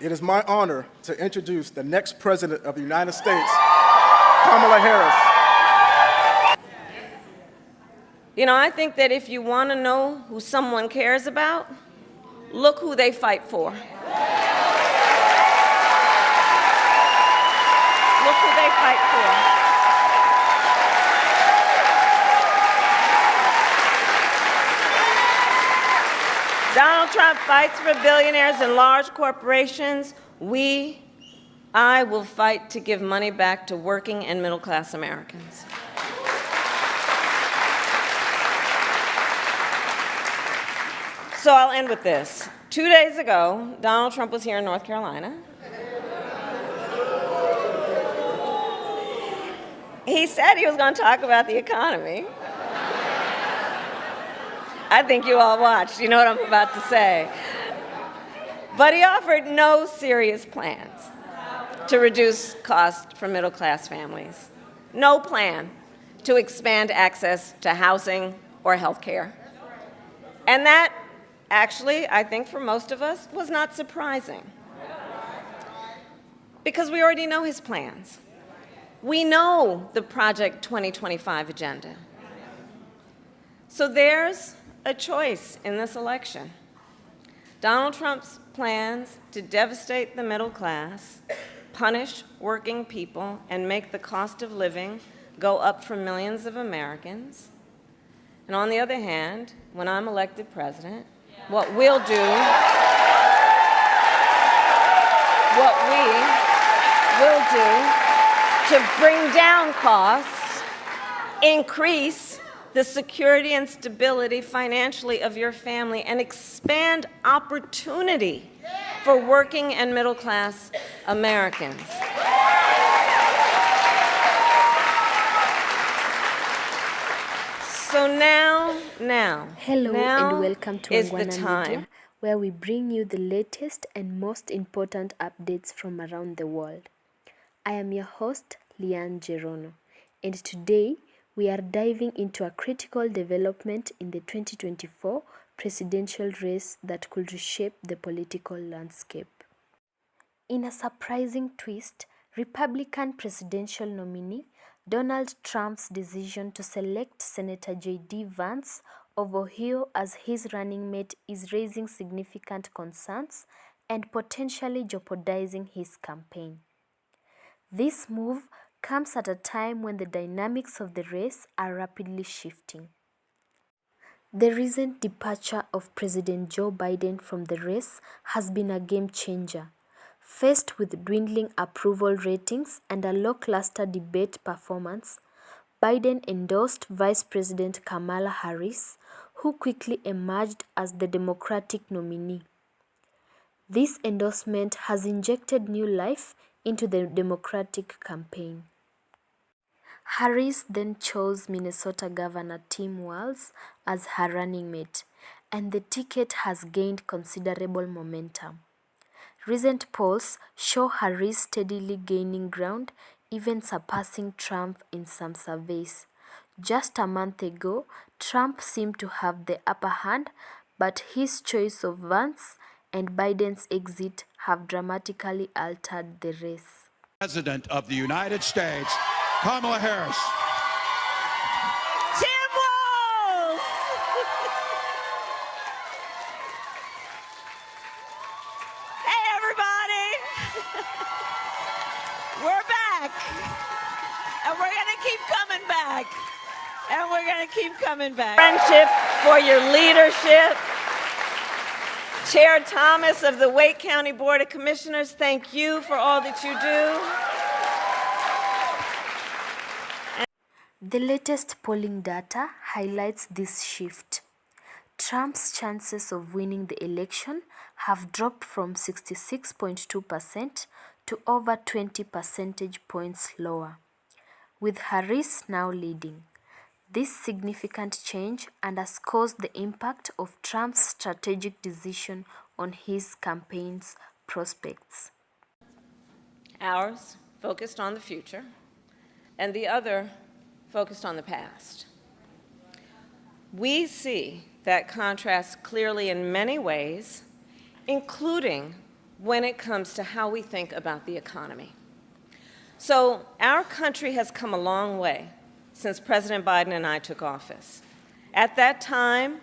It is my honor to introduce the next President of the United States, Kamala Harris. You know, I think that if you want to know who someone cares about, look who they fight for. Look who they fight for. Donald Trump fights for billionaires and large corporations. I will fight to give money back to working and middle-class Americans. So I'll end with this. 2 days ago, Donald Trump was here in North Carolina. He said he was going to talk about the economy. I think you all watched. You know what I'm about to say. But he offered no serious plans to reduce costs for middle-class families. No plan to expand access to housing or health care. And that, actually, I think for most of us, was not surprising. Because we already know his plans. We know the Project 2025 agenda. So there's a choice in this election. Donald Trump's plans to devastate the middle class, punish working people, and make the cost of living go up for millions of Americans. And on the other hand, when I'm elected president, what we will do to bring down costs, increase the security and stability financially of your family, and expand opportunity for working and middle-class Americans. So now Hello and welcome to is the Wangwana time Media, where we bring you the latest and most important updates from around the world. I am your host, Lyann Joronge, and today we are diving into a critical development in the 2024 presidential race that could reshape the political landscape. In a surprising twist, Republican presidential nominee Donald Trump's decision to select Senator JD Vance over Ohio as his running mate is raising significant concerns and potentially jeopardizing his campaign. This move comes at a time when the dynamics of the race are rapidly shifting. The recent departure of President Joe Biden from the race has been a game changer. Faced with dwindling approval ratings and a lackluster debate performance, Biden endorsed Vice President Kamala Harris, who quickly emerged as the Democratic nominee. This endorsement has injected new life into the Democratic campaign. Harris then chose Minnesota Governor Tim Walz as her running mate, and the ticket has gained considerable momentum. Recent polls show Harris steadily gaining ground, even surpassing Trump in some surveys. Just a month ago, Trump seemed to have the upper hand, but his choice of Vance and Biden's exit have dramatically altered the race. President of the United States, Kamala Harris. Tim Walz! Hey, everybody! We're back. And we're going to keep coming back. And we're going to keep coming back. Friendship for your leadership. Chair Thomas of the Wake County Board of Commissioners, thank you for all that you do. The latest polling data highlights this shift. Trump's chances of winning the election have dropped from 66.2% to over 20 percentage points lower, with Harris now leading. This significant change underscores the impact of Trump's strategic decision on his campaign's prospects. Ours focused on the future, and the other focused on the past. We see that contrast clearly in many ways, including when it comes to how we think about the economy. So our country has come a long way since President Biden and I took office. At that time,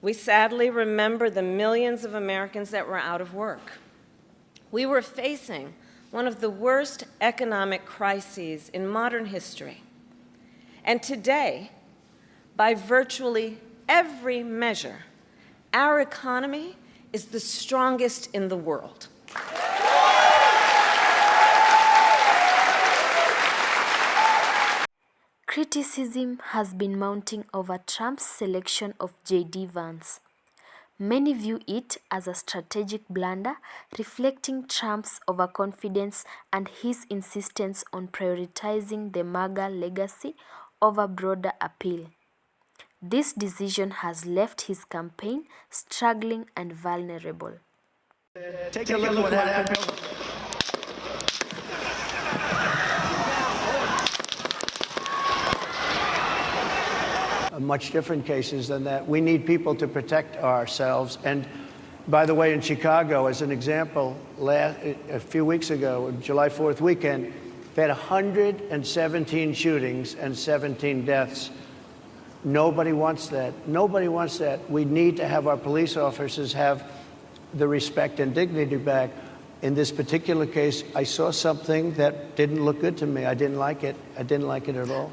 we sadly remember the millions of Americans that were out of work. We were facing one of the worst economic crises in modern history. And today, by virtually every measure, our economy is the strongest in the world. Criticism has been mounting over Trump's selection of JD Vance. Many view it as a strategic blunder, reflecting Trump's overconfidence and his insistence on prioritizing the MAGA legacy over broader appeal. This decision has left his campaign struggling and vulnerable. Take a look at what happened. Much different cases than that. We need people to protect ourselves. And by the way, in Chicago, as an example, a few weeks ago, July 4th weekend, they had 117 shootings and 17 deaths. Nobody wants that. Nobody wants that. We need to have our police officers have the respect and dignity back. In this particular case, I saw something that didn't look good to me. I didn't like it. I didn't like it at all.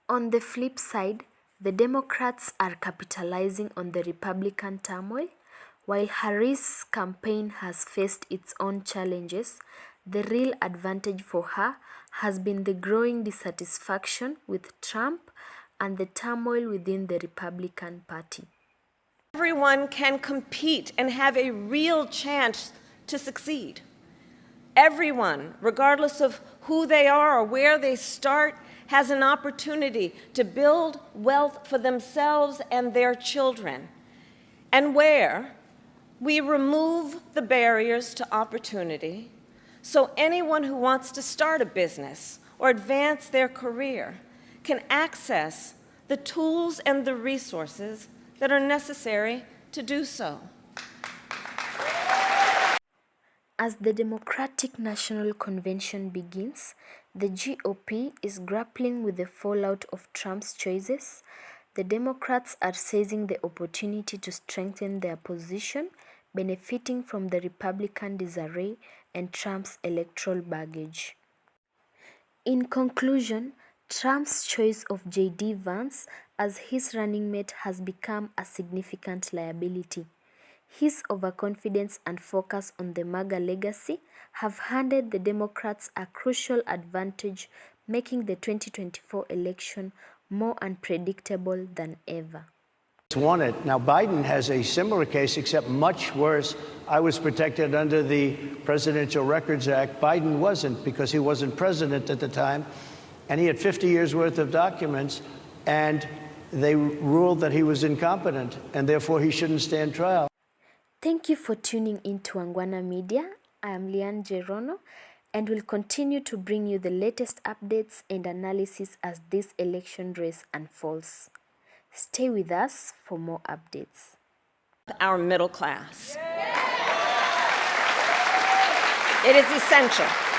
On the flip side, the Democrats are capitalizing on the Republican turmoil. While Harris' campaign has faced its own challenges, the real advantage for her has been the growing dissatisfaction with Trump and the turmoil within the Republican Party. Everyone can compete and have a real chance to succeed. Everyone, regardless of who they are or where they start, has an opportunity to build wealth for themselves and their children. And where we remove the barriers to opportunity, so anyone who wants to start a business or advance their career can access the tools and the resources that are necessary to do so. As the Democratic National Convention begins, the GOP is grappling with the fallout of Trump's choices. The Democrats are seizing the opportunity to strengthen their position, benefiting from the Republican disarray and Trump's electoral baggage. In conclusion, Trump's choice of JD Vance as his running mate has become a significant liability. His overconfidence and focus on the MAGA legacy have handed the Democrats a crucial advantage, making the 2024 election more unpredictable than ever. Won it. Now, Biden has a similar case, except much worse. I was protected under the Presidential Records Act. Biden wasn't, because he wasn't president at the time, and he had 50 years' worth of documents, and they ruled that he was incompetent, and therefore he shouldn't stand trial. Thank you for tuning in to Wangwana Media. I am Lyann Joronge, and will continue to bring you the latest updates and analysis as this election race unfolds. Stay with us for more updates. Our middle class. It is essential